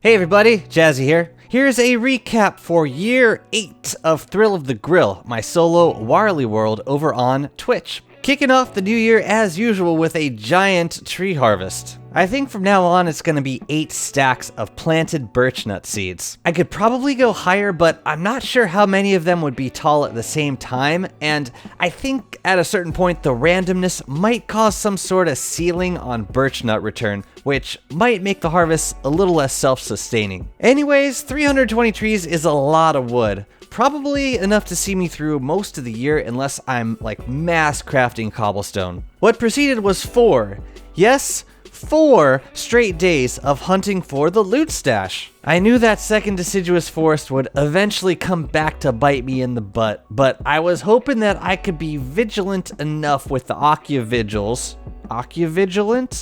Hey everybody, Jazzy here. Here's a recap for Year 8 of Thrill of the Grill, my solo Warley world over on Twitch. Kicking off the new year as usual with a giant tree harvest. I think from now on it's going to be 8 stacks of planted birchnut seeds. I could probably go higher, but I'm not sure how many of them would be tall at the same time, and I think at a certain point the randomness might cause some sort of ceiling on birchnut return, which might make the harvest a little less self-sustaining. Anyways, 320 trees is a lot of wood. Probably enough to see me through most of the year unless I'm like mass crafting cobblestone. What preceded was 4 straight days of hunting for the loot stash. I knew that second deciduous forest would eventually come back to bite me in the butt, but I was hoping that I could be vigilant enough with the occupants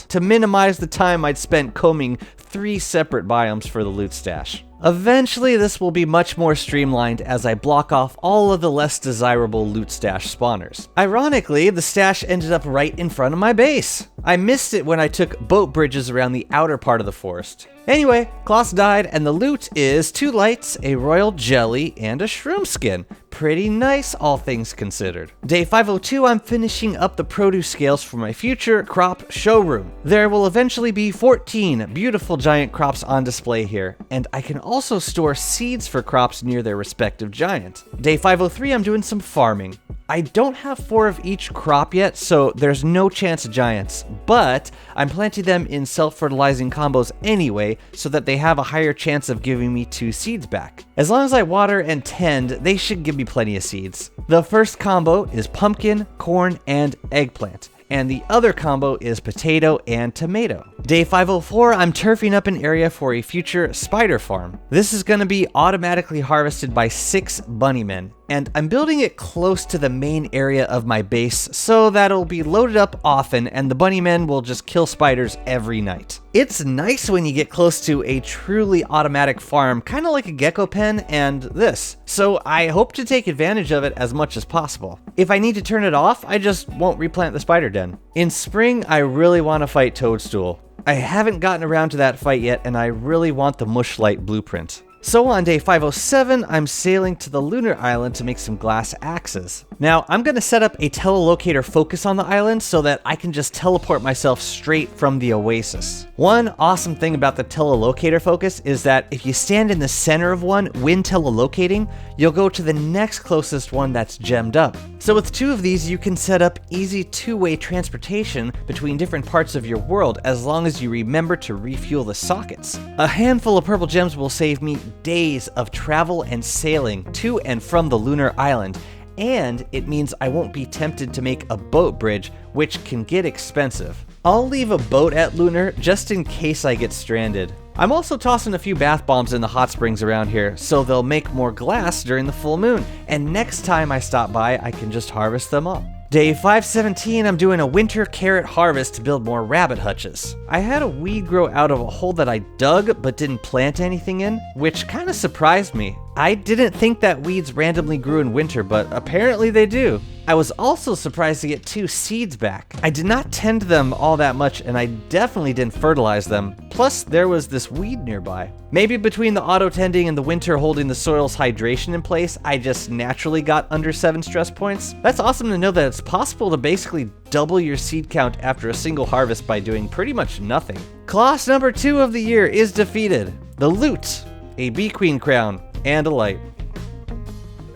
to minimize the time I'd spent combing 3 separate biomes for the loot stash. Eventually, this will be much more streamlined as I block off all of the less desirable loot stash spawners. Ironically, the stash ended up right in front of my base. I missed it when I took boat bridges around the outer part of the forest. Anyway, Kloss died, and the loot is 2 lights, a royal jelly, and a shroom skin. Pretty nice, all things considered. Day 502, I'm finishing up the produce scales for my future crop showroom. There will eventually be 14 beautiful giant crops on display here, and I can also store seeds for crops near their respective giant. Day 503, I'm doing some farming. I don't have 4 of each crop yet, so there's no chance of giants, but I'm planting them in self-fertilizing combos anyway, so that they have a higher chance of giving me 2 seeds back. As long as I water and tend, they should give me plenty of seeds. The first combo is pumpkin, corn, and eggplant, and the other combo is potato and tomato. Day 504, I'm turfing up an area for a future spider farm. This is going to be automatically harvested by 6 bunnymen, and I'm building it close to the main area of my base so that it'll be loaded up often and the bunnymen will just kill spiders every night. It's nice when you get close to a truly automatic farm, kind of like a gecko pen and this, so I hope to take advantage of it as much as possible. If I need to turn it off, I just won't replant the spider den. In spring, I really want to fight Toadstool. I haven't gotten around to that fight yet, and I really want the Mushlight blueprint. So on day 507, I'm sailing to the Lunar Island to make some glass axes. Now, I'm going to set up a telelocator focus on the island so that I can just teleport myself straight from the oasis. One awesome thing about the telelocator focus is that if you stand in the center of one when telelocating, you'll go to the next closest one that's gemmed up. So with 2 of these, you can set up easy 2-way transportation between different parts of your world as long as you remember to refuel the sockets. A handful of purple gems will save me days of travel and sailing to and from the Lunar Island, and it means I won't be tempted to make a boat bridge, which can get expensive. I'll leave a boat at Lunar just in case I get stranded. I'm also tossing a few bath bombs in the hot springs around here, so they'll make more glass during the full moon, and next time I stop by, I can just harvest them all. Day 517, I'm doing a winter carrot harvest to build more rabbit hutches. I had a weed grow out of a hole that I dug but didn't plant anything in, which kind of surprised me. I didn't think that weeds randomly grew in winter, but apparently they do. I was also surprised to get 2 seeds back. I did not tend them all that much, and I definitely didn't fertilize them. Plus, there was this weed nearby. Maybe between the auto-tending and the winter holding the soil's hydration in place, I just naturally got under 7 stress points. That's awesome to know that it's possible to basically double your seed count after a single harvest by doing pretty much nothing. Kloss number 2 of the year is defeated. The loot, a bee queen crown, and a light.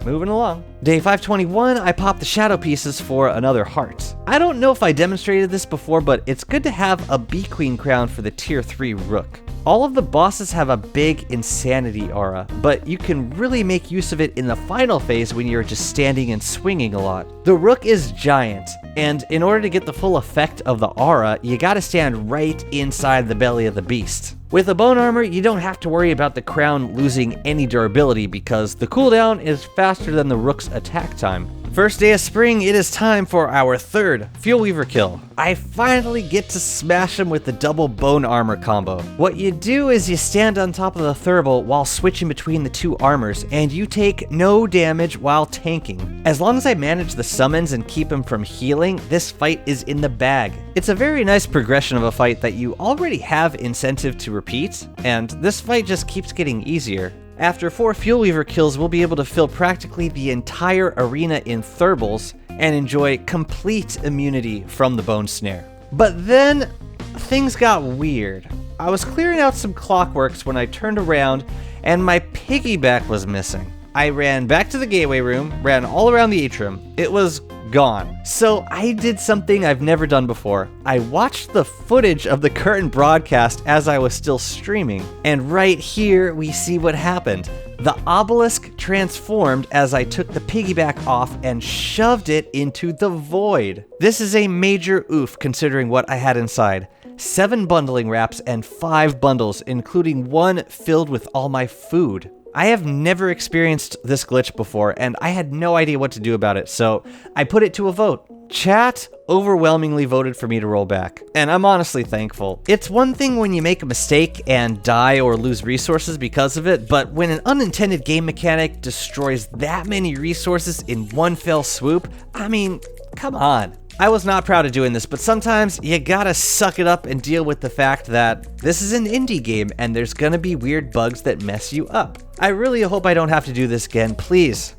Moving along. Day 521, I popped the shadow pieces for another heart. I don't know if I demonstrated this before, but it's good to have a bee queen crown for the tier 3 rook. All of the bosses have a big insanity aura, but you can really make use of it in the final phase when you're just standing and swinging a lot. The rook is giant, and in order to get the full effect of the aura, you gotta stand right inside the belly of the beast. With a bone armor, you don't have to worry about the crown losing any durability because the cooldown is faster than the rook's attack time. First day of spring, it is time for our third Fuelweaver kill. I finally get to smash him with the double bone armor combo. What you do is you stand on top of the Thurble while switching between the two armors, and you take no damage while tanking. As long as I manage the summons and keep him from healing, this fight is in the bag. It's a very nice progression of a fight that you already have incentive to repeat, and this fight just keeps getting easier. After 4 Fuelweaver kills, we'll be able to fill practically the entire arena in Thurbles and enjoy complete immunity from the Bone Snare. But then, things got weird. I was clearing out some clockworks when I turned around and my piggyback was missing. I ran back to the gateway room, ran all around the atrium. It was gone. So I did something I've never done before. I watched the footage of the current broadcast as I was still streaming, and right here we see what happened. The obelisk transformed as I took the piggyback off and shoved it into the void. This is a major oof considering what I had inside. 7 bundling wraps and 5 bundles, including 1 filled with all my food. I have never experienced this glitch before, and I had no idea what to do about it, so I put it to a vote. Chat overwhelmingly voted for me to roll back, and I'm honestly thankful. It's one thing when you make a mistake and die or lose resources because of it, but when an unintended game mechanic destroys that many resources in one fell swoop, I mean, come on. I was not proud of doing this, but sometimes you gotta suck it up and deal with the fact that this is an indie game and there's gonna be weird bugs that mess you up. I really hope I don't have to do this again. Please,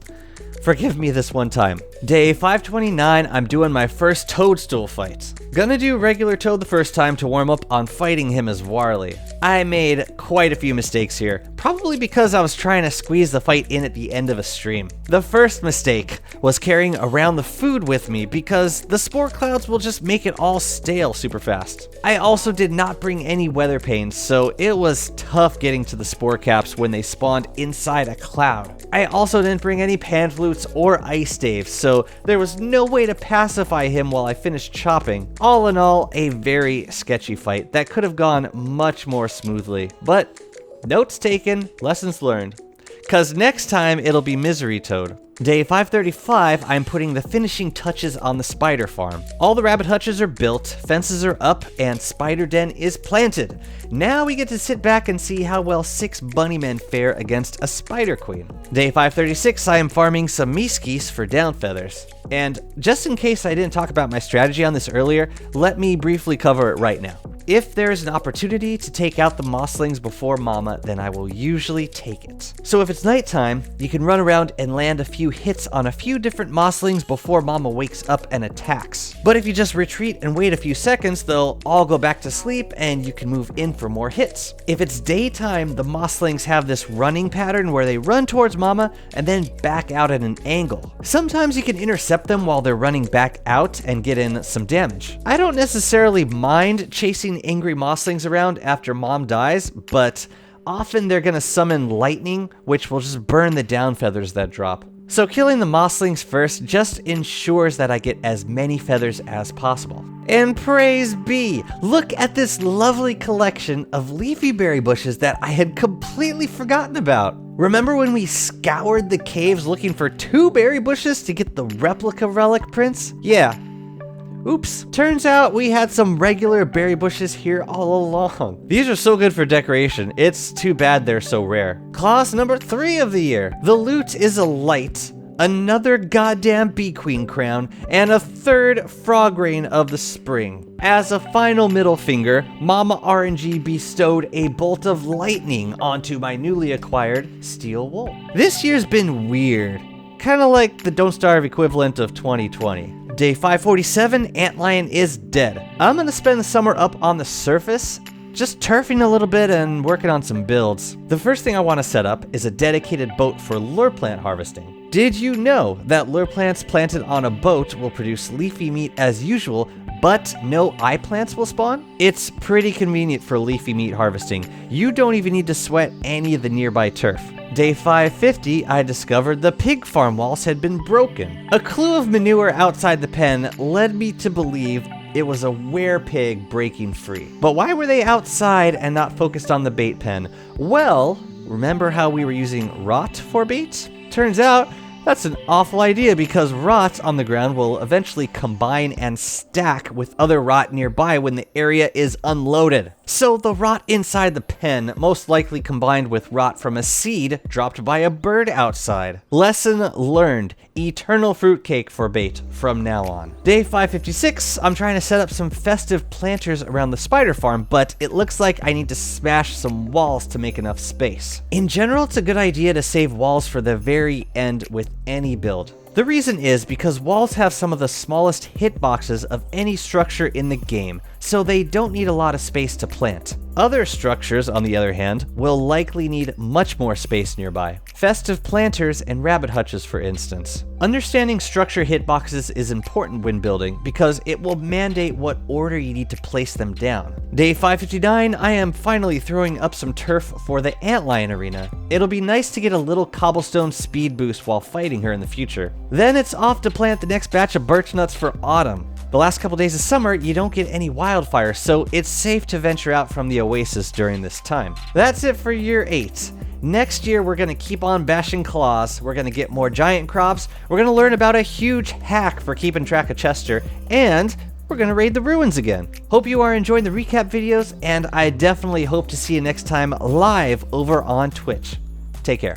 forgive me this one time. Day 529, I'm doing my first Toadstool fight. Gonna do regular Toad the first time to warm up on fighting him as Warley. I made quite a few mistakes here, probably because I was trying to squeeze the fight in at the end of a stream. The first mistake was carrying around the food with me because the spore clouds will just make it all stale super fast. I also did not bring any weather panes, so it was tough getting to the spore caps when they spawned inside a cloud. I also didn't bring any pan flutes or ice staves, so there was no way to pacify him while I finished chopping. All in all, a very sketchy fight that could have gone much more smoothly. But notes taken, lessons learned. Cause next time it'll be Misery Toad. Day 535, I'm putting the finishing touches on the spider farm. All the rabbit hutches are built, fences are up, and spider den is planted. Now we get to sit back and see how well 6 bunny men fare against a spider queen. Day 536, I am farming some meeskies for down feathers. And just in case I didn't talk about my strategy on this earlier, let me briefly cover it right now. If there is an opportunity to take out the moslings before Mama, then I will usually take it. So if it's nighttime, you can run around and land a few hits on a few different moslings before Mama wakes up and attacks. But if you just retreat and wait a few seconds, they'll all go back to sleep and you can move in for more hits. If it's daytime, the moslings have this running pattern where they run towards Mama and then back out at an angle. Sometimes you can intercept them while they're running back out and get in some damage. I don't necessarily mind chasing angry moslings around after Mom dies, but often they're gonna summon lightning, which will just burn the down feathers that drop. So killing the moslings first just ensures that I get as many feathers as possible. And praise be, look at this lovely collection of leafy berry bushes that I had completely forgotten about. Remember when we scoured the caves looking for 2 berry bushes to get the replica relic prince? Yeah. Oops, turns out we had some regular berry bushes here all along. These are so good for decoration, it's too bad they're so rare. Clause number 3 of the year. The loot is a light, another goddamn bee queen crown, and a 3rd frog rain of the spring. As a final middle finger, Mama RNG bestowed a bolt of lightning onto my newly acquired steel wool. This year's been weird, kinda like the Don't Starve equivalent of 2020. Day 547, Antlion is dead. I'm gonna spend the summer up on the surface, just turfing a little bit and working on some builds. The first thing I want to set up is a dedicated boat for lure plant harvesting. Did you know that lure plants planted on a boat will produce leafy meat as usual, but no eye plants will spawn? It's pretty convenient for leafy meat harvesting. You don't even need to sweat any of the nearby turf. Day 550, I discovered the pig farm walls had been broken. A clue of manure outside the pen led me to believe it was a werepig breaking free. But why were they outside and not focused on the bait pen? Well, remember how we were using rot for bait? Turns out, That's an awful idea because rot on the ground will eventually combine and stack with other rot nearby when the area is unloaded. So the rot inside the pen most likely combined with rot from a seed dropped by a bird outside. Lesson learned. Eternal fruitcake for bait from now on. Day 556, I'm trying to set up some festive planters around the spider farm, but it looks like I need to smash some walls to make enough space. In general, it's a good idea to save walls for the very end with any build. The reason is because walls have some of the smallest hitboxes of any structure in the game, so they don't need a lot of space to plant. Other structures, on the other hand, will likely need much more space nearby. Festive planters and rabbit hutches, for instance. Understanding structure hitboxes is important when building because it will mandate what order you need to place them down. Day 559, I am finally throwing up some turf for the antlion arena. It'll be nice to get a little cobblestone speed boost while fighting her in the future. Then it's off to plant the next batch of birch nuts for autumn. The last couple days of summer, you don't get any wildfires, so it's safe to venture out from the oasis during this time. That's it for year 8. Next year, we're going to keep on bashing claws, we're going to get more giant crops, we're going to learn about a huge hack for keeping track of Chester, and we're going to raid the ruins again. Hope you are enjoying the recap videos, and I definitely hope to see you next time live over on Twitch. Take care.